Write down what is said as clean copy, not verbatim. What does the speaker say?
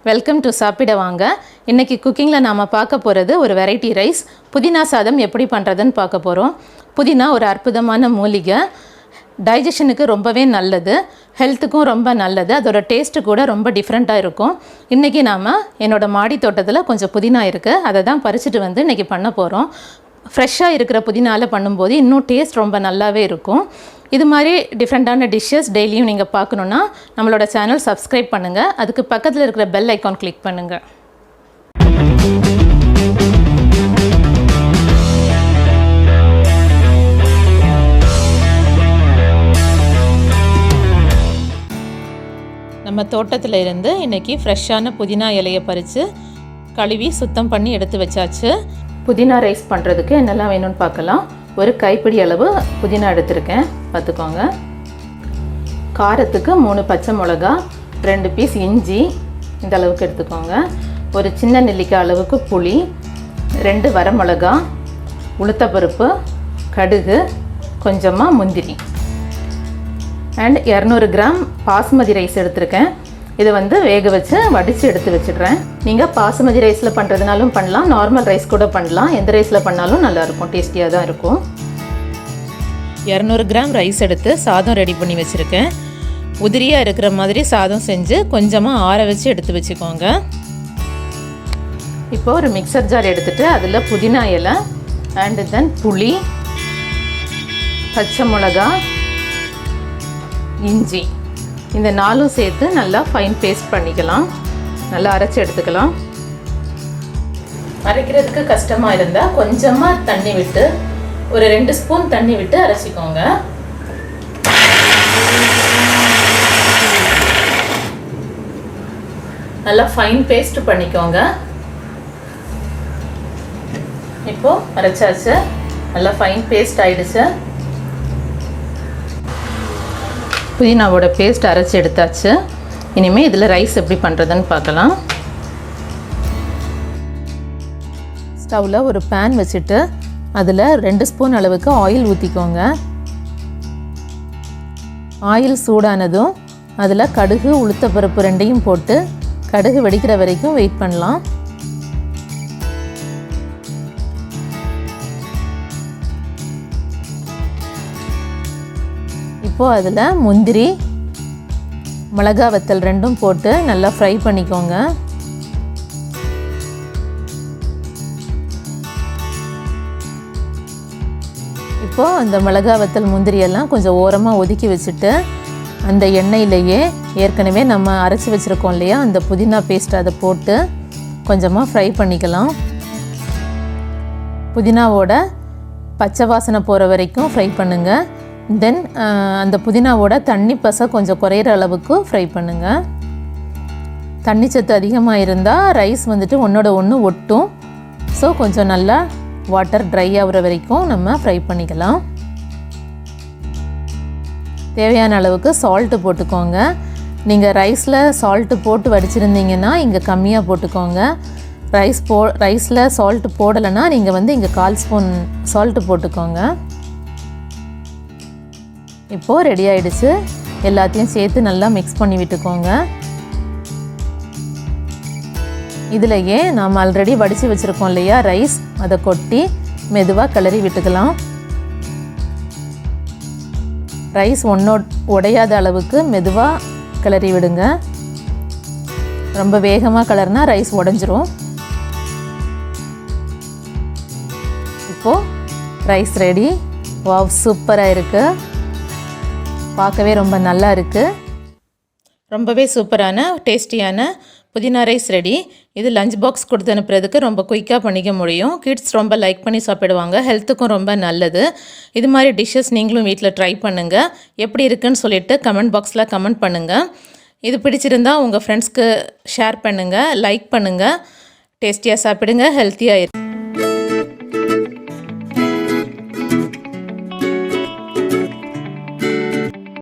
Welcome to சாப்பிட வாங்க. இன்றைக்கி குக்கிங்கில் நாம் பார்க்க போகிறது ஒரு வெரைட்டி ரைஸ் புதினா சாதம் எப்படி பண்ணுறதுன்னு பார்க்க போகிறோம். புதினா ஒரு அற்புதமான மூலிகை, டைஜஷனுக்கு ரொம்பவே நல்லது, ஹெல்த்துக்கும் ரொம்ப நல்லது. அதோட டேஸ்ட்டு கூட ரொம்ப டிஃப்ரெண்ட்டாக இருக்கும். இன்றைக்கி நாம் என்னோடய மாடி தோட்டத்தில் கொஞ்சம் புதினா இருக்குது, அதை தான் பறிச்சுட்டு வந்து இன்றைக்கி பண்ண போகிறோம். ஃப்ரெஷ்ஷாக இருக்கிற புதினாவில் பண்ணும்போது இன்னும் டேஸ்ட் ரொம்ப நல்லாவே இருக்கும். இது மாதிரி டிஃப்ரெண்ட்டான டிஷ்ஷஸ் டெய்லியும் நீங்கள் பார்க்கணுன்னா நம்மளோட சேனல் சப்ஸ்கிரைப் பண்ணுங்கள். அதுக்கு பக்கத்தில் இருக்கிற பெல் ஐக்கான் கிளிக் பண்ணுங்கள். நம்ம தோட்டத்தில் இருந்து இன்றைக்கி ஃப்ரெஷ்ஷான புதினா இலையை பறித்து கழுவி சுத்தம் பண்ணி எடுத்து வச்சாச்சு. புதினா ரைஸ் பண்ணுறதுக்கு என்னெல்லாம் வேணும்னு பார்க்கலாம். ஒரு கைப்பிடி அளவு புதினா எடுத்திருக்கேன், பார்த்துக்கோங்க. காரத்துக்கு 3 பச்சை மிளகா, 2 பீஸ் இஞ்சி இந்த அளவுக்கு எடுத்துக்கோங்க. ஒரு சின்ன நெல்லிக்காய் அளவுக்கு புளி, 2 வரமிளகா, உளுத்தப்பருப்பு, கடுகு, கொஞ்சமாக முந்திரி அண்ட் 200 கிராம் பாசுமதி ரைஸ் எடுத்திருக்கேன். இதை வேக வச்சு வடித்து எடுத்து வச்சிடுறேன். நீங்கள் பாசுமதி ரைஸில் பண்ணுறதுனாலும் பண்ணலாம், நார்மல் ரைஸ் கூட பண்ணலாம். எந்த ரைஸில் பண்ணாலும் நல்லாயிருக்கும், டேஸ்டியாக தான் இருக்கும். 200 கிராம் ரைஸ் எடுத்து சாதம் ரெடி பண்ணி வச்சுருக்கேன். உதிரியாக இருக்கிற மாதிரி சாதம் செஞ்சு கொஞ்சமாக ஆற வச்சு எடுத்து வச்சுக்கோங்க. இப்போ ஒரு மிக்சர் ஜார் எடுத்துகிட்டு அதில் புதினா இலை அண்ட் தென் புளி, பச்சை மிளகா, இஞ்சி இந்த 4 சேர்த்து நல்லா ஃபைன் பேஸ்ட் பண்ணிக்கலாம். நல்லா அரைச்சி எடுத்துக்கலாம். அரைக்கிறதுக்கு கஷ்டமாக இருந்தால் கொஞ்சமாக தண்ணி விட்டு ஒரு 2 ஸ்பூன் தண்ணி விட்டு அரைச்சிக்கோங்க. நல்லா ஃபைன் பேஸ்ட் பண்ணிக்கோங்க. இப்போது அரைச்சாச்சு, நல்லா ஃபைன் பேஸ்ட் ஆகிடுச்சு. புதினாவோட பேஸ்ட் அரைச்சி எடுத்தாச்சு. இனிமேல் இதில் ரைஸ் எப்படி பண்ணுறதுன்னு பார்க்கலாம். ஸ்டவ்வில் ஒரு பேன் வச்சுட்டு அதில் 2 ஸ்பூன் அளவுக்கு ஆயில் ஊற்றிக்கோங்க. ஆயில் சூடானதும் அதில் கடுகு, உளுத்தப்பருப்பு 2யும் போட்டு கடுகு வெடிக்கிற வரைக்கும் வெயிட் பண்ணலாம். இப்போது அதில் முந்திரி, மிளகா வத்தல் 2ம் போட்டு நல்லா ஃப்ரை பண்ணிக்கோங்க. இப்போது அந்த மிளகா வத்தல் முந்திரியெல்லாம் கொஞ்சம் ஓரமாக ஒதுக்கி வச்சுட்டு அந்த எண்ணெயிலேயே ஏற்கனவே நம்ம அரைச்சி வச்சுருக்கோம் இல்லையா, அந்த புதினா பேஸ்ட் அதை போட்டு கொஞ்சமாக ஃப்ரை பண்ணிக்கலாம். புதினாவோட பச்சை வாசனை போகிற வரைக்கும் ஃப்ரை பண்ணுங்கள். தென் அந்த புதினாவோட தண்ணி பசை கொஞ்சம் குறையிற அளவுக்கு ஃப்ரை பண்ணுங்கள். தண்ணி சத்து அதிகமாக இருந்தால் ரைஸ் ஒன்றோட ஒன்று ஒட்டும். ஸோ கொஞ்சம் நல்லா வாட்டர் ட்ரை ஆகிற வரைக்கும் நம்ம ஃப்ரை பண்ணிக்கலாம். தேவையான அளவுக்கு சால்ட்டு போட்டுக்கோங்க. நீங்கள் ரைஸில் சால்ட்டு போட்டு வடிச்சிருந்தீங்கன்னா இங்கே கம்மியாக போட்டுக்கோங்க. ரைஸில் சால்ட்டு போடலைன்னா நீங்கள் இங்கே 1/4 ஸ்பூன் சால்ட்டு போட்டுக்கோங்க. இப்போது ரெடி ஆகிடுச்சு. எல்லாத்தையும் சேர்த்து நல்லா மிக்ஸ் பண்ணி விட்டுக்கோங்க. இதிலையே நாம் ஆல்ரெடி வடித்து வச்சுருக்கோம் இல்லையா ரைஸ், அதை கொட்டி மெதுவாக கிளறி விட்டுக்கலாம். ரைஸ் உடையாத அளவுக்கு மெதுவாக கிளறி விடுங்க. ரொம்ப வேகமாக கிளறினா ரைஸ் உடஞ்சிரும். இப்போது ரைஸ் ரெடி. வாவ், சூப்பராக இருக்குது. பார்க்கவே ரொம்ப நல்லா இருக்குது. ரொம்பவே சூப்பரான டேஸ்டியான புதினா ரைஸ் ரெடி. இது லஞ்ச் பாக்ஸ் கொடுத்து அனுப்புறதுக்கு ரொம்ப குயிக்காக பண்ணிக்க முடியும். கிட்ஸ் ரொம்ப லைக் பண்ணி சாப்பிடுவாங்க, ஹெல்த்துக்கும் ரொம்ப நல்லது. இது மாதிரி டிஷ்ஷஸ் நீங்களும் வீட்டில் ட்ரை பண்ணுங்கள். எப்படி இருக்குன்னு சொல்லிவிட்டு கமெண்ட் பாக்ஸில் கமெண்ட் பண்ணுங்கள். இது பிடிச்சிருந்தால் உங்கள் ஃப்ரெண்ட்ஸ்க்கு ஷேர் பண்ணுங்கள், லைக் பண்ணுங்கள். டேஸ்டியாக சாப்பிடுங்க, ஹெல்த்தியாக இருக்கு.